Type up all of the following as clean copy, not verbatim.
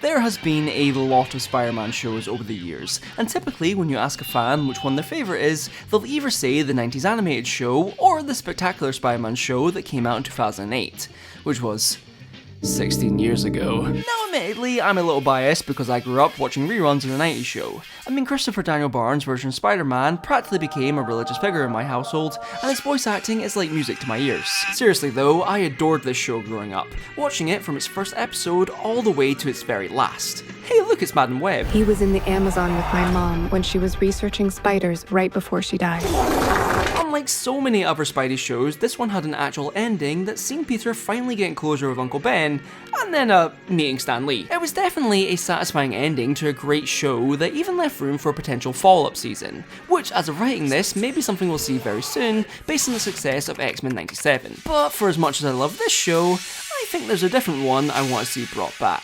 There has been a lot of Spider-Man shows over the years, and typically when you ask a fan which one their favourite is, they'll either say the 90s animated show or the Spectacular Spider-Man show that came out in 2008, which was 16 years ago. Now admittedly, I'm a little biased because I grew up watching reruns of the 90s show. I mean, Christopher Daniel Barnes' version of Spider-Man practically became a religious figure in my household, and his voice acting is like music to my ears. Seriously though, I adored this show growing up, watching it from its first episode all the way to its very last. Hey look, it's Madam Webb. He was in the Amazon with my mom when she was researching spiders right before she died. Unlike so many other Spidey shows, this one had an actual ending that seen Peter finally getting closure with Uncle Ben, and then meeting Stan Lee. It was definitely a satisfying ending to a great show that even left room for a potential follow-up season, which as of writing this may be something we'll see very soon based on the success of X-Men 97. But for as much as I love this show, I think there's a different one I want to see brought back.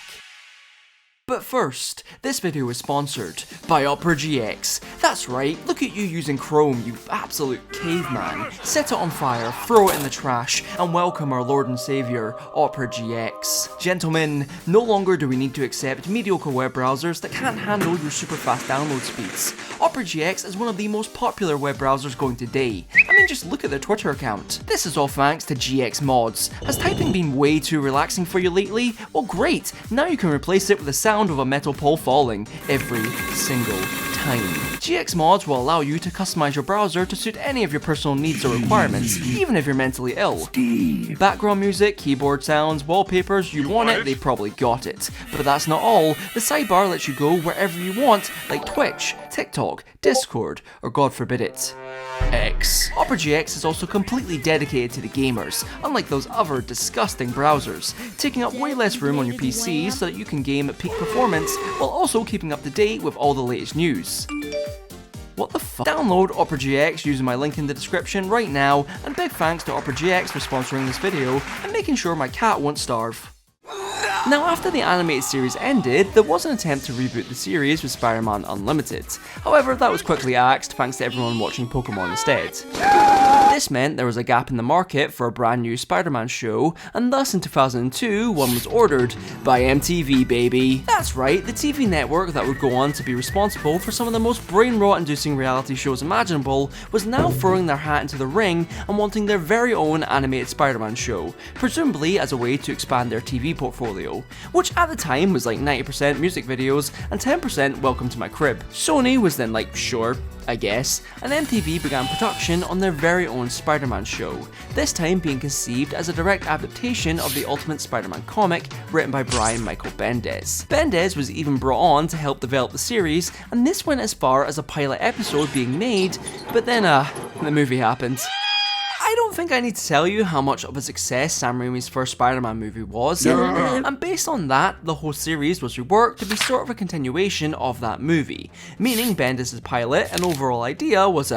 But first, this video is sponsored by Opera GX. That's right, look at you using Chrome, you absolute caveman. Set it on fire, throw it in the trash, and welcome our Lord and Saviour, Opera GX. Gentlemen, no longer do we need to accept mediocre web browsers that can't handle your super fast download speeds. Opera GX is one of the most popular web browsers going today. I mean, just look at their Twitter account. This is all thanks to GX mods. Has typing been way too relaxing for you lately? Well great, now you can replace it with the sound of a metal pole falling every single time. GX mods will allow you to customize your browser to suit any of your personal needs or requirements, even if you're mentally ill. Background music, keyboard sounds, wallpapers, you want it, they probably got it. But that's not all, the sidebar lets you go wherever you want, like Twitch, TikTok, Discord, or God forbid it, X. Opera GX is also completely dedicated to the gamers, unlike those other disgusting browsers, taking up way less room on your PC so that you can game at peak performance while also keeping up to date with all the latest news. What the fuck? Download Opera GX using my link in the description right now, and big thanks to Opera GX for sponsoring this video and making sure my cat won't starve. Now after the animated series ended, there was an attempt to reboot the series with Spider-Man Unlimited. However, that was quickly axed thanks to everyone watching Pokemon instead. This meant there was a gap in the market for a brand new Spider-Man show, and thus in 2002 one was ordered by MTV, baby. That's right, the TV network that would go on to be responsible for some of the most brain-rot inducing reality shows imaginable was now throwing their hat into the ring and wanting their very own animated Spider-Man show, presumably as a way to expand their TV portfolio, which at the time was like 90% music videos and 10% Welcome to My Crib. Sony was then like, sure, I guess, and MTV began production on their very own Spider-Man show, this time being conceived as a direct adaptation of the Ultimate Spider-Man comic written by Brian Michael Bendis. Bendis was even brought on to help develop the series, and this went as far as a pilot episode being made, but then the movie happened. I don't think I need to tell you how much of a success Sam Raimi's first Spider-Man movie was, and based on that, the whole series was reworked to be sort of a continuation of that movie, meaning Bendis' pilot and overall idea was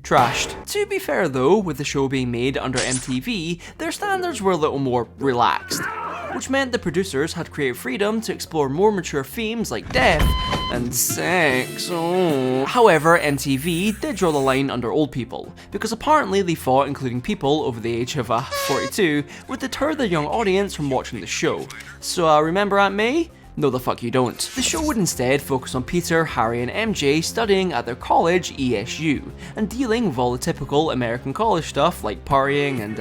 trashed. To be fair though, with the show being made under MTV, their standards were a little more relaxed, which meant the producers had creative freedom to explore more mature themes like death and sex. However, MTV did draw the line under old people, because apparently they thought including people over the age of 42 would deter the young audience from watching the show. So remember Aunt May? No the fuck you don't. The show would instead focus on Peter, Harry and MJ studying at their college, ESU, and dealing with all the typical American college stuff like partying and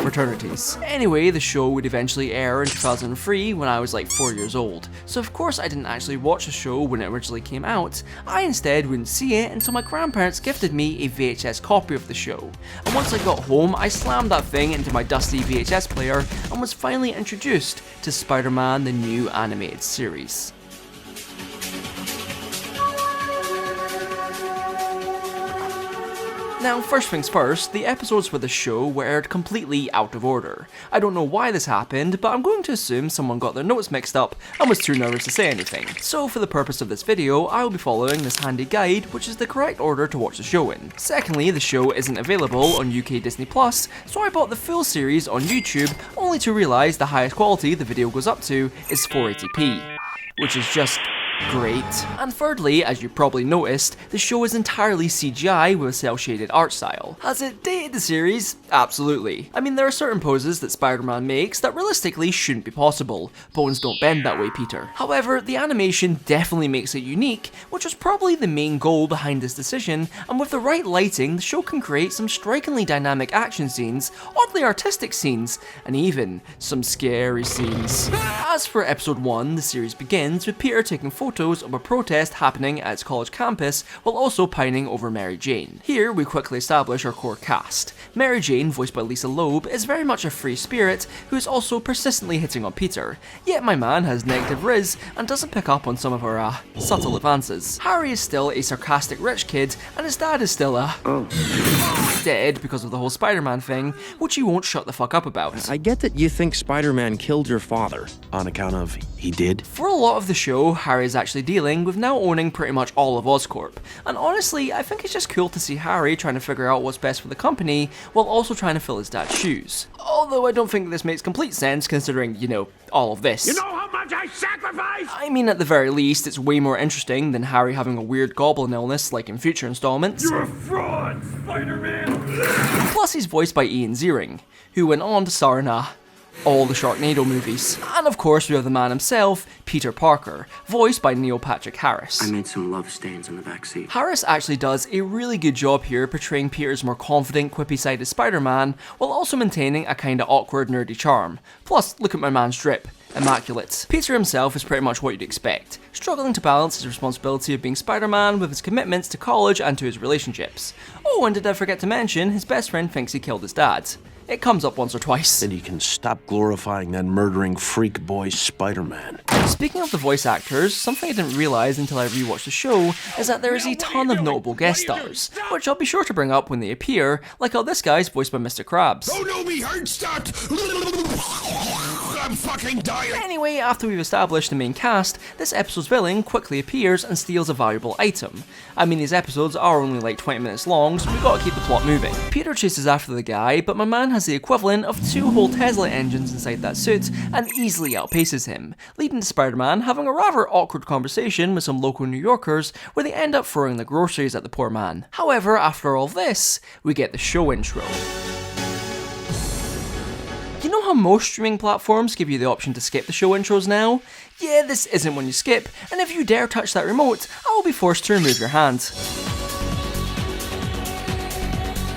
fraternities. Anyway, the show would eventually air in 2003 when I was like 4 years old, so of course I didn't actually watch the show when it originally came out. I instead wouldn't see it until my grandparents gifted me a VHS copy of the show, and once I got home I slammed that thing into my dusty VHS player and was finally introduced to Spider-Man the new animated series. Now, first things first, the episodes for the show were aired completely out of order. I don't know why this happened, but I'm going to assume someone got their notes mixed up and was too nervous to say anything. So for the purpose of this video, I will be following this handy guide, which is the correct order to watch the show in. Secondly, the show isn't available on UK Disney+, so I bought the full series on YouTube, only to realise the highest quality the video goes up to is 480p, which is just Great. And thirdly, as you probably noticed, the show is entirely CGI with a cel-shaded art style. Has it dated the series? Absolutely. I mean, there are certain poses that Spider-Man makes that realistically shouldn't be possible. Bones don't bend that way, Peter. However, the animation definitely makes it unique, which was probably the main goal behind this decision, and with the right lighting, the show can create some strikingly dynamic action scenes, oddly artistic scenes, and even some scary scenes. As for episode 1, the series begins with Peter taking photos of a protest happening at its college campus while also pining over Mary Jane. Here, we quickly establish our core cast. Mary Jane, voiced by Lisa Loeb, is very much a free spirit who is also persistently hitting on Peter, yet my man has negative riz and doesn't pick up on some of her subtle advances. Harry is still a sarcastic rich kid, and his dad is still dead because of the whole Spider-Man thing, which he won't shut the fuck up about. I get that you think Spider-Man killed your father, on account of he did. For a lot of the show, Harry is actually dealing with now owning pretty much all of Oscorp, and honestly, I think it's just cool to see Harry trying to figure out what's best for the company, while also trying to fill his dad's shoes. Although I don't think this makes complete sense considering, you know, all of this. You know how much I sacrifice? I mean, at the very least, it's way more interesting than Harry having a weird goblin illness like in future installments. You're a fraud, Spider-Man! Plus, he's voiced by Ian Ziering, who went on to star in all the Sharknado movies. And of course, we have the man himself, Peter Parker, voiced by Neil Patrick Harris. I made some love stains in the backseat. Harris actually does a really good job here portraying Peter's more confident, quippy side as Spider-Man, while also maintaining a kinda awkward, nerdy charm. Plus, look at my man's drip. Immaculate. Peter himself is pretty much what you'd expect, struggling to balance his responsibility of being Spider-Man with his commitments to college and to his relationships. Oh, and did I forget to mention, his best friend thinks he killed his dad. It comes up once or twice. And you can stop glorifying that murdering freak boy Spider-Man. Speaking of the voice actors, something I didn't realise until I rewatched the show is that there is a ton of notable guest stars, which I'll be sure to bring up when they appear, like how this guy's voiced by Mr. Krabs. Oh no, me heart stopped! I'm fucking dying! Anyway, after we've established the main cast, this episode's villain quickly appears and steals a valuable item. I mean, these episodes are only like 20 minutes long, so we've got to keep the plot moving. Peter chases after the guy, but my man has the equivalent of 2 whole Tesla engines inside that suit and easily outpaces him, leading to Spider-Man having a rather awkward conversation with some local New Yorkers where they end up throwing the groceries at the poor man. However, after all this, we get the show intro. You know how most streaming platforms give you the option to skip the show intros now? Yeah, this isn't one you skip, and if you dare touch that remote, I will be forced to remove your hand.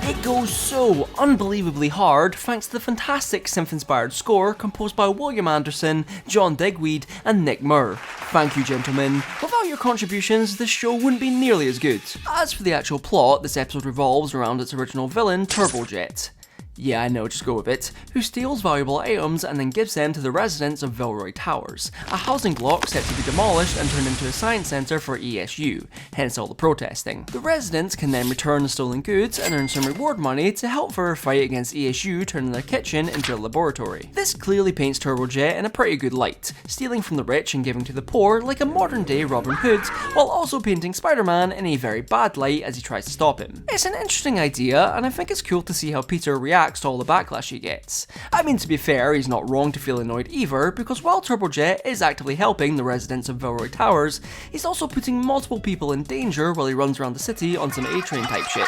It goes so unbelievably hard thanks to the fantastic synth-inspired score composed by William Anderson, John Digweed, and Nick Murr. Thank you, gentlemen. Without your contributions, this show wouldn't be nearly as good. As for the actual plot, this episode revolves around its original villain, Turbojet. Yeah, I know, just go with it, who steals valuable items and then gives them to the residents of Vilroy Towers, a housing block set to be demolished and turned into a science centre for ESU, hence all the protesting. The residents can then return the stolen goods and earn some reward money to help for a fight against ESU turning their kitchen into a laboratory. This clearly paints Turbojet in a pretty good light, stealing from the rich and giving to the poor like a modern day Robin Hood, while also painting Spider-Man in a very bad light as he tries to stop him. It's an interesting idea, and I think it's cool to see how Peter reacts to all the backlash he gets. I mean, to be fair, he's not wrong to feel annoyed either, because while Turbojet is actively helping the residents of Vilroy Towers, he's also putting multiple people in danger while he runs around the city on some A-Train type shit.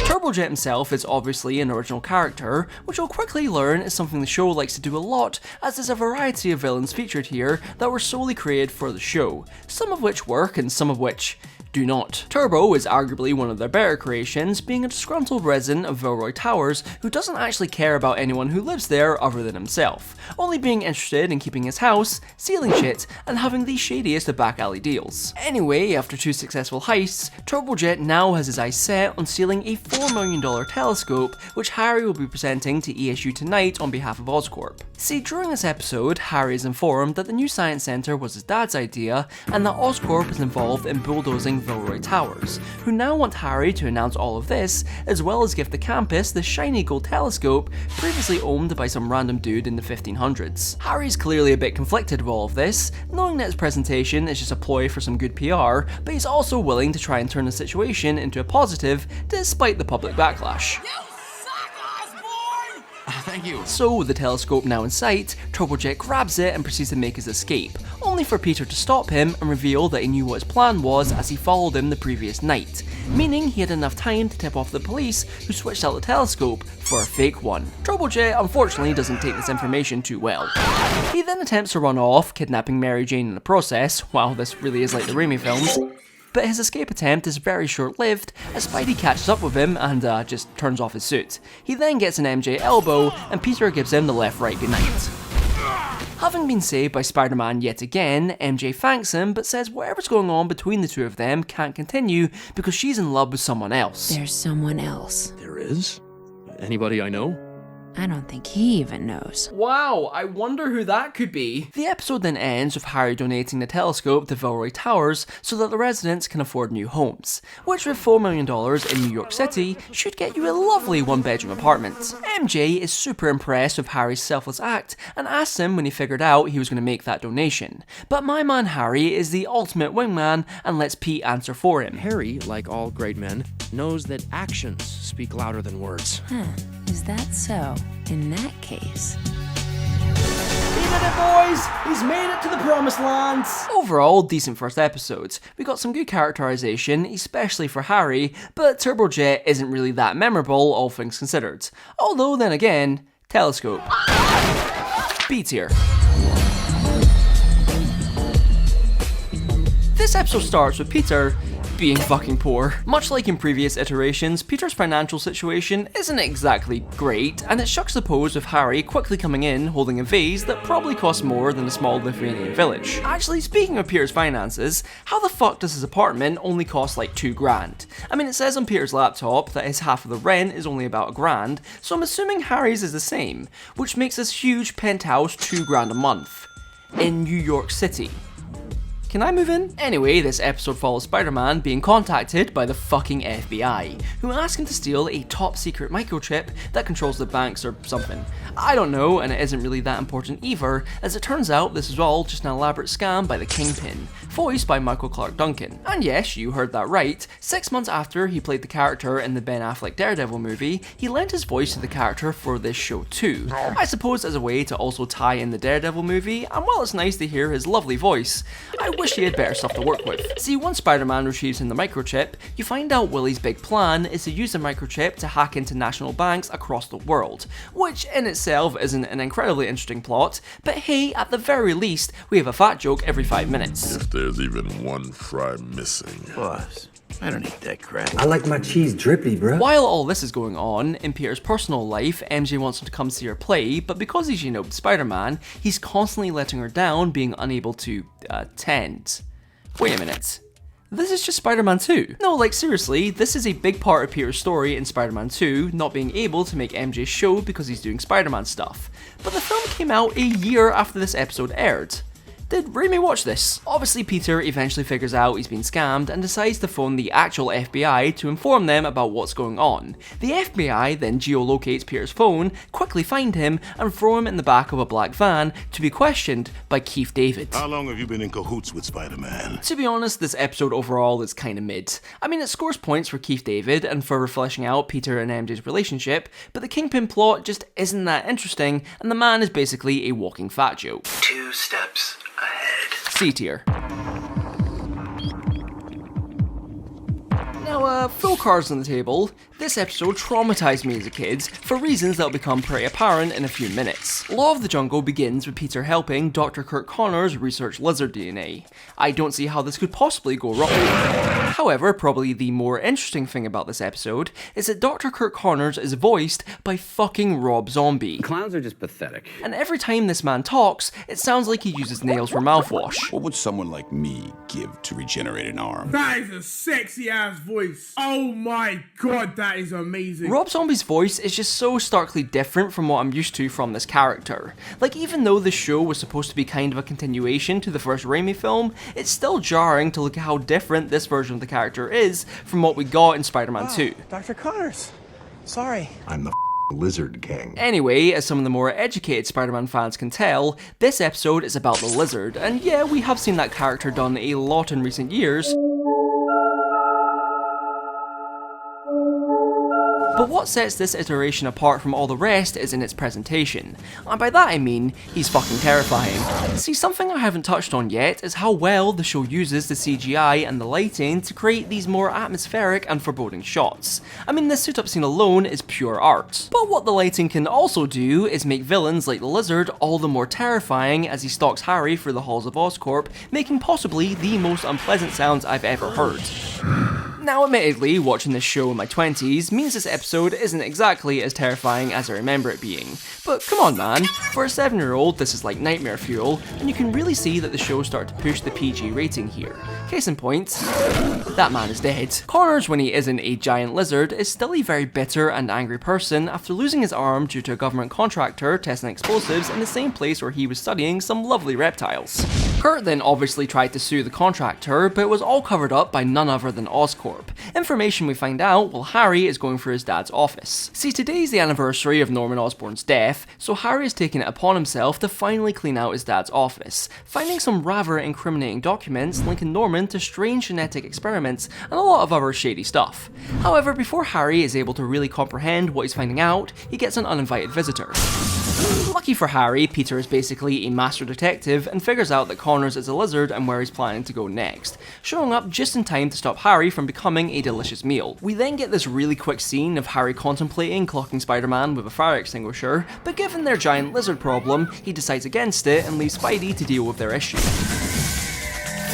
Turbojet himself is obviously an original character, which you'll quickly learn is something the show likes to do a lot, as there's a variety of villains featured here that were solely created for the show, some of which work and some of which do not. Turbo is arguably one of their better creations, being a disgruntled resident of Vilroy Towers who doesn't actually care about anyone who lives there other than himself, only being interested in keeping his house, stealing shit, and having the shadiest of back alley deals. Anyway, after 2 successful heists, Turbojet now has his eyes set on stealing a $4 million telescope, which Harry will be presenting to ESU tonight on behalf of Oscorp. See, during this episode, Harry is informed that the new science centre was his dad's idea, and that Oscorp is involved in bulldozing Vilroy Towers, who now want Harry to announce all of this, as well as give the campus the shiny gold telescope previously owned by some random dude in the 1500s. Harry's clearly a bit conflicted with all of this, knowing that his presentation is just a ploy for some good PR, but he's also willing to try and turn the situation into a positive, despite the public backlash. Thank you. So, with the telescope now in sight, Turbojet grabs it and proceeds to make his escape, only for Peter to stop him and reveal that he knew what his plan was as he followed him the previous night, meaning he had enough time to tip off the police, who switched out the telescope for a fake one. Turbojet unfortunately doesn't take this information too well. He then attempts to run off, kidnapping Mary Jane in the process. Wow, this really is like the Raimi films. But his escape attempt is very short-lived as Spidey catches up with him and just turns off his suit. He then gets an MJ elbow and Peter gives him the left-right goodnight. Having been saved by Spider-Man yet again, MJ thanks him but says whatever's going on between the two of them can't continue because she's in love with someone else. There's someone else. There is? Anybody I know? I don't think he even knows. Wow, I wonder who that could be. The episode then ends with Harry donating the telescope to Vilroy Towers so that the residents can afford new homes, which with $4 million in New York City should get you a lovely one-bedroom apartment. MJ is super impressed with Harry's selfless act and asks him when he figured out he was going to make that donation. But my man Harry is the ultimate wingman and lets Pete answer for him. Harry, like all great men, knows that actions speak louder than words. Is that so? In that case... He did it, boys! He's made it to the promised land! Overall, decent first episodes. We got some good characterization, especially for Harry, but Turbojet isn't really that memorable, all things considered. Although, then again, telescope. B tier. This episode starts with Peter being fucking poor. Much like in previous iterations, Peter's financial situation isn't exactly great, and it's juxtaposed with Harry quickly coming in holding a vase that probably costs more than a small Lithuanian village. Actually, speaking of Peter's finances, how the fuck does his apartment only cost like $2,000? I mean, it says on Peter's laptop that his half of the rent is only about $1,000, so I'm assuming Harry's is the same, which makes this huge penthouse $2,000 a month. In New York City. Can I move in? Anyway, this episode follows Spider-Man being contacted by the fucking FBI, who ask him to steal a top secret microchip that controls the banks or something. I don't know, and it isn't really that important either, as it turns out this is all just an elaborate scam by the Kingpin, voiced by Michael Clark Duncan. And yes, you heard that right, 6 months after he played the character in the Ben Affleck Daredevil movie, he lent his voice to the character for this show too. I suppose as a way to also tie in the Daredevil movie, and while it's nice to hear his lovely voice, I wish he had better stuff to work with. See, once Spider-Man retrieves him the microchip, you find out Willie's big plan is to use the microchip to hack into national banks across the world, which in itself isn't an incredibly interesting plot, but hey, at the very least, we have a fat joke every 5 minutes. If there's even one fry missing. Boss, I don't eat that crap. I like my cheese drippy, bro. While all this is going on, in Peter's personal life, MJ wants him to come see her play, but because he's, Spider-Man, he's constantly letting her down, being unable to, tend. Wait a minute. This is just Spider-Man 2. No, like seriously, this is a big part of Peter's story in Spider-Man 2, not being able to make MJ's show because he's doing Spider-Man stuff. But the film came out a year after this episode aired. Did Raimi watch this? Obviously, Peter eventually figures out he's been scammed and decides to phone the actual FBI to inform them about what's going on. The FBI then geolocates Peter's phone, quickly find him, and throw him in the back of a black van to be questioned by Keith David. How long have you been in cahoots with Spider-Man? To be honest, this episode overall is kinda mid. I mean, it scores points for Keith David and for fleshing out Peter and MJ's relationship, but the Kingpin plot just isn't that interesting, and the man is basically a walking fat joke. 2 steps ahead. C tier. Now, full cards on the table, this episode traumatized me as a kid for reasons that will become pretty apparent in a few minutes. Law of the Jungle begins with Peter helping Dr. Kirk Connors research lizard DNA. I don't see how this could possibly go wrong. However, probably the more interesting thing about this episode is that Dr. Kirk Connors is voiced by fucking Rob Zombie. Clowns are just pathetic. And every time this man talks, it sounds like he uses nails for mouthwash. What would someone like me give to regenerate an arm? That is a sexy ass voice. Oh my god, that is amazing. Rob Zombie's voice is just so starkly different from what I'm used to from this character. Like, even though the show was supposed to be kind of a continuation to the first Raimi film, it's still jarring to look at how different this version of the character is from what we got in Spider-Man 2. Dr. Connors. Sorry. I'm the Lizard King. Anyway, as some of the more educated Spider-Man fans can tell, this episode is about the Lizard, and yeah, we have seen that character done a lot in recent years. But what sets this iteration apart from all the rest is in its presentation, and by that I mean, he's fucking terrifying. See, something I haven't touched on yet is how well the show uses the CGI and the lighting to create these more atmospheric and foreboding shots. I mean, this suit-up scene alone is pure art. But what the lighting can also do is make villains like the Lizard all the more terrifying as he stalks Harry through the halls of Oscorp, making possibly the most unpleasant sounds I've ever heard. Now, admittedly, watching this show in my 20s means this episode isn't exactly as terrifying as I remember it being. But come on man, for a 7-year-old this is like nightmare fuel, and you can really see that the show started to push the PG rating here. Case in point, that man is dead. Connors, when he isn't a giant lizard, is still a very bitter and angry person after losing his arm due to a government contractor testing explosives in the same place where he was studying some lovely reptiles. Kurt then obviously tried to sue the contractor, but it was all covered up by none other than Oscorp. Information we find out while Harry is going through his dad's office. See, today's the anniversary of Norman Osborn's death, so Harry has taken it upon himself to finally clean out his dad's office, finding some rather incriminating documents linking Norman to strange genetic experiments and a lot of other shady stuff. However, before Harry is able to really comprehend what he's finding out, he gets an uninvited visitor. Lucky for Harry, Peter is basically a master detective and figures out that Connors is a lizard and where he's planning to go next, showing up just in time to stop Harry from becoming a delicious meal. We then get this really quick scene of Harry contemplating clocking Spider-Man with a fire extinguisher, but given their giant lizard problem, he decides against it and leaves Spidey to deal with their issue.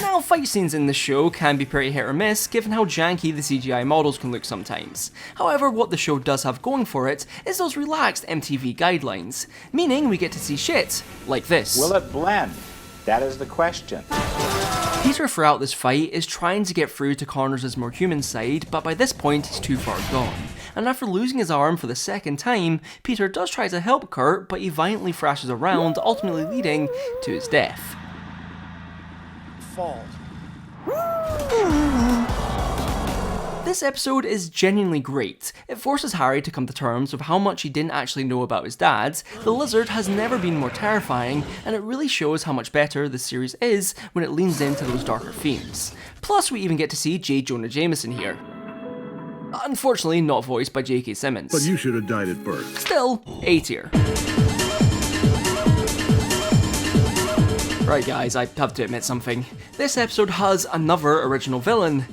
Now, fight scenes in this show can be pretty hit or miss given how janky the CGI models can look sometimes. However, what the show does have going for it is those relaxed MTV guidelines, meaning we get to see shit like this. Will it blend? That is the question. Peter throughout this fight is trying to get through to Connors' more human side, but by this point he's too far gone. And after losing his arm for the second time, Peter does try to help Kurt, but he violently thrashes around, ultimately leading to his death. Fall. This episode is genuinely great. It forces Harry to come to terms with how much he didn't actually know about his dad. The lizard has never been more terrifying, and it really shows how much better this series is when it leans into those darker themes. Plus, we even get to see J. Jonah Jameson here. Unfortunately, not voiced by J.K. Simmons. But you should have died at birth. Still, A tier. Right guys, I have to admit something. This episode has another original villain.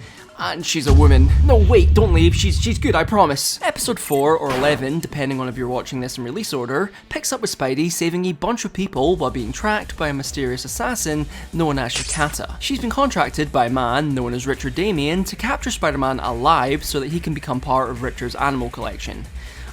And she's a woman. No, wait, don't leave. She's good, I promise. Episode 4 or 11, depending on if you're watching this in release order, picks up with Spidey saving a bunch of people while being tracked by a mysterious assassin known as Shikata. She's been contracted by a man known as Richard Damien to capture Spider-Man alive so that he can become part of Richard's animal collection.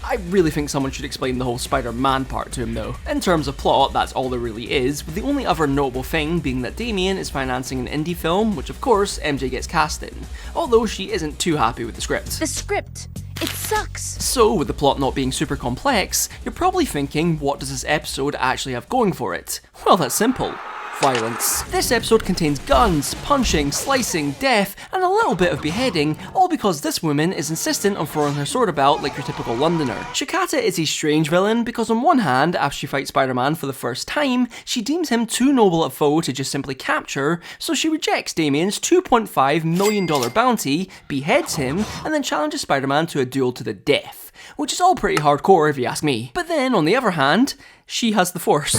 I really think someone should explain the whole Spider-Man part to him though. In terms of plot, that's all there really is, with the only other notable thing being that Damien is financing an indie film, which of course MJ gets cast in, although she isn't too happy with the script. The script, it sucks. So, with the plot not being super complex, you're probably thinking, what does this episode actually have going for it? Well, that's simple. Violence. This episode contains guns, punching, slicing, death, and a little bit of beheading, all because this woman is insistent on throwing her sword about like your typical Londoner. Shikata is a strange villain because on one hand, after she fights Spider-Man for the first time, she deems him too noble a foe to just simply capture, so she rejects Damien's $2.5 million bounty, beheads him, and then challenges Spider-Man to a duel to the death. Which is all pretty hardcore if you ask me. But then, on the other hand, she has the Force.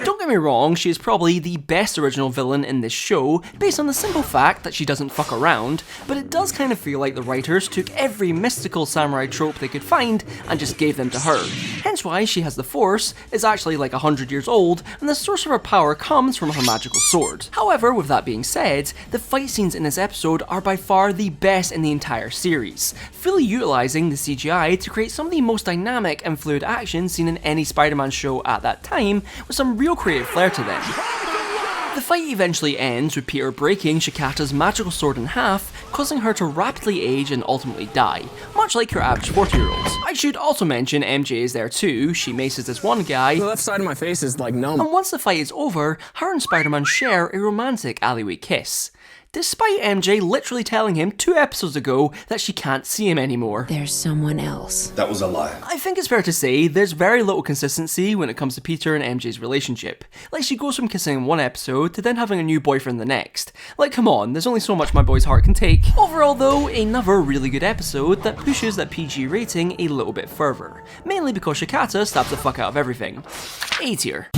Don't get me wrong, she is probably the best original villain in this show, based on the simple fact that she doesn't fuck around, but it does kind of feel like the writers took every mystical samurai trope they could find and just gave them to her. Hence why she has the Force, is actually like 100 years old, and the source of her power comes from her magical sword. However, with that being said, the fight scenes in this episode are by far the best in the entire series, fully utilising the CGI to create some of the most dynamic and fluid action seen in any Spider-Man show at that time, with some real creative flair to them. The fight eventually ends with Peter breaking Shikata's magical sword in half, causing her to rapidly age and ultimately die, much like your average 40-year-old. I should also mention MJ is there too. She maces this one guy, The left side of my face is like numb. and once the fight is over, her and Spider-Man share a romantic alleyway kiss. despite MJ literally telling him 2 episodes ago that she can't see him anymore. There's someone else. That was a lie. I think it's fair to say there's very little consistency when it comes to Peter and MJ's relationship. Like, she goes from kissing in one episode to then having a new boyfriend the next. Like, come on, there's only so much my boy's heart can take. Overall though, another really good episode that pushes that PG rating a little bit further. Mainly because Shikata stabs the fuck out of everything. A tier.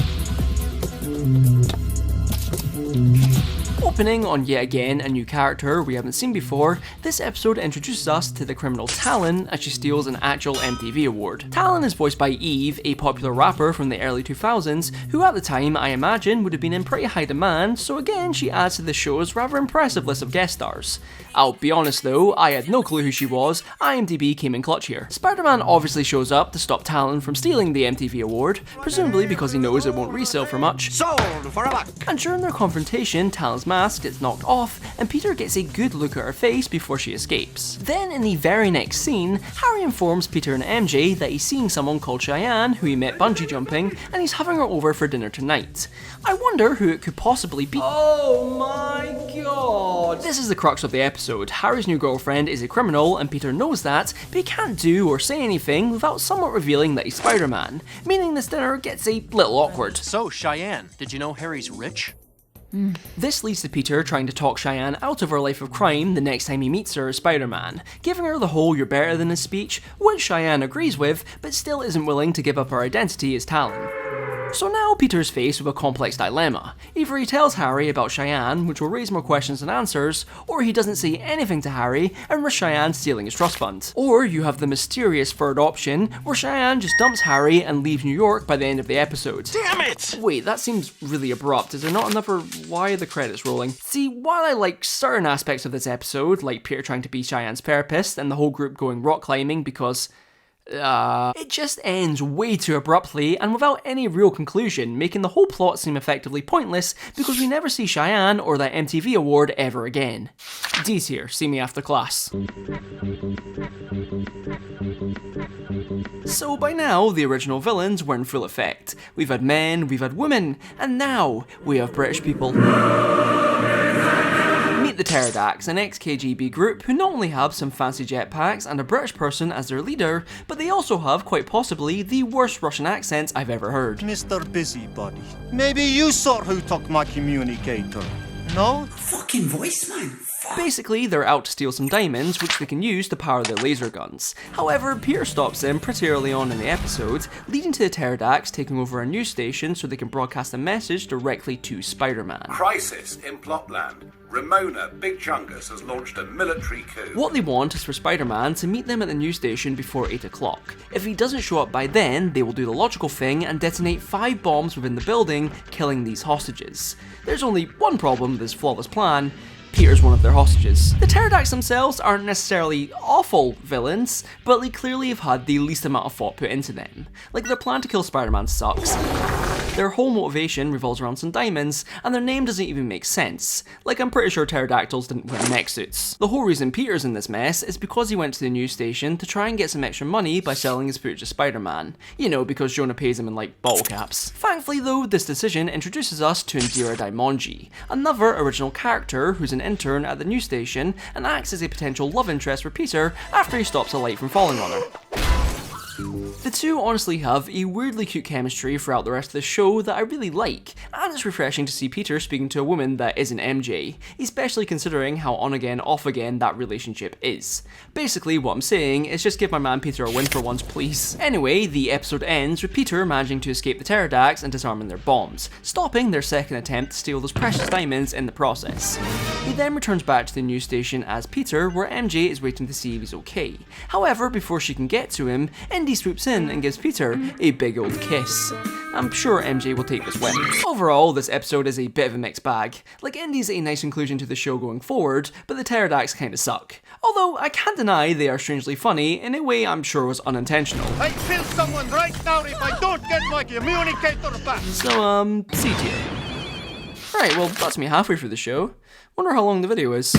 Opening on yet again a new character we haven't seen before, this episode introduces us to the criminal Talon as she steals an actual MTV award. Talon is voiced by Eve, a popular rapper from the early 2000s, who at the time I imagine would have been in pretty high demand, so again she adds to the show's rather impressive list of guest stars. I'll be honest though, I had no clue who she was, IMDb came in clutch here. Spider-Man obviously shows up to stop Talon from stealing the MTV award, presumably because he knows it won't resell for much. Sold for a buck. And during their confrontation, Talon's mask gets knocked off, and Peter gets a good look at her face before she escapes. Then in the very next scene, Harry informs Peter and MJ that he's seeing someone called Cheyenne, who he met bungee jumping, and he's having her over for dinner tonight. I wonder who it could possibly be. Oh my god! This is the crux of the episode. Harry's new girlfriend is a criminal, and Peter knows that, but he can't do or say anything without somewhat revealing that he's Spider-Man, meaning this dinner gets a little awkward. So, Cheyenne, did you know Harry's rich? This leads to Peter trying to talk Cheyenne out of her life of crime the next time he meets her as Spider-Man, giving her the whole "you're better than" this speech, which Cheyenne agrees with, but still isn't willing to give up her identity as Talon. So now Peter's faced with a complex dilemma. Either he tells Harry about Cheyenne, which will raise more questions than answers, or he doesn't say anything to Harry and risks Cheyenne stealing his trust fund. Or you have the mysterious third option, where Cheyenne just dumps Harry and leaves New York by the end of the episode. Damn it! Wait, that seems really abrupt. Is there not another why are the credits rolling? See, while I like certain aspects of this episode, like Peter trying to be Cheyenne's therapist and the whole group going rock climbing because it just ends way too abruptly and without any real conclusion, making the whole plot seem effectively pointless because we never see Cheyenne or that MTV award ever again. D tier, see me after class. So by now, the original villains were in full effect. We've had men, we've had women, and now we have British people. Meet the Pterodactyls, an ex-KGB group who not only have some fancy jetpacks and a British person as their leader, but they also have quite possibly the worst Russian accents I've ever heard. Mr. Busybody, maybe you saw who took my communicator. No? Fucking voice, man. Basically, they're out to steal some diamonds, which they can use to power their laser guns. However, Peter stops them pretty early on in the episode, leading to the Pterodactyls taking over a news station so they can broadcast a message directly to Spider-Man. Crisis in Plotland. Ramona Big Chungus has launched a military coup. What they want is for Spider-Man to meet them at the news station before 8 o'clock. If he doesn't show up by then, they will do the logical thing and detonate 5 bombs within the building, killing these hostages. There's only one problem with this flawless plan. Peter's one of their hostages. The Pterodactyls themselves aren't necessarily awful villains, but they clearly have had the least amount of thought put into them. Like, their plan to kill Spider-Man sucks. Their whole motivation revolves around some diamonds, and their name doesn't even make sense. Like, I'm pretty sure pterodactyls didn't wear mech suits. The whole reason Peter's in this mess is because he went to the news station to try and get some extra money by selling his footage to Spider-Man. You know, because Jonah pays him in, like, bottle caps. Thankfully though, this decision introduces us to Indira Daimonji, another original character who's an intern at the news station and acts as a potential love interest for Peter after he stops a light from falling on her. The two honestly have a weirdly cute chemistry throughout the rest of the show that I really like, and it's refreshing to see Peter speaking to a woman that isn't MJ, especially considering how on again off again that relationship is. Basically what I'm saying is just give my man Peter a win for once please. Anyway, the episode ends with Peter managing to escape the pterodactyls and disarming their bombs, stopping their second attempt to steal those precious diamonds in the process. He then returns back to the news station as Peter, where MJ is waiting to see if he's okay. However, before she can get to him, Indy swoops in and gives Peter a big old kiss. I'm sure MJ will take this win. Overall, this episode is a bit of a mixed bag. Like, Indy's a nice inclusion to the show going forward, but the pterodactyls kinda suck. Although, I can't deny they are strangely funny in a way I'm sure was unintentional. I'd kill someone right now if I don't get my communicator back! So, C tier. Right, well, that's me halfway through the show. Wonder how long the video is.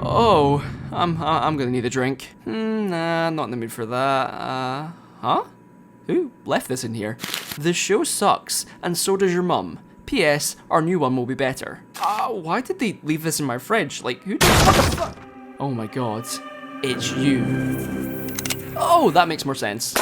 Oh, I'm gonna need a drink. Nah, not in the mood for that. Huh? Who left this in here? The show sucks, and so does your mum. P.S. Our new one will be better. Why did they leave this in my fridge? Like, who did... What the fuck? Oh my god. It's you. Oh, that makes more sense.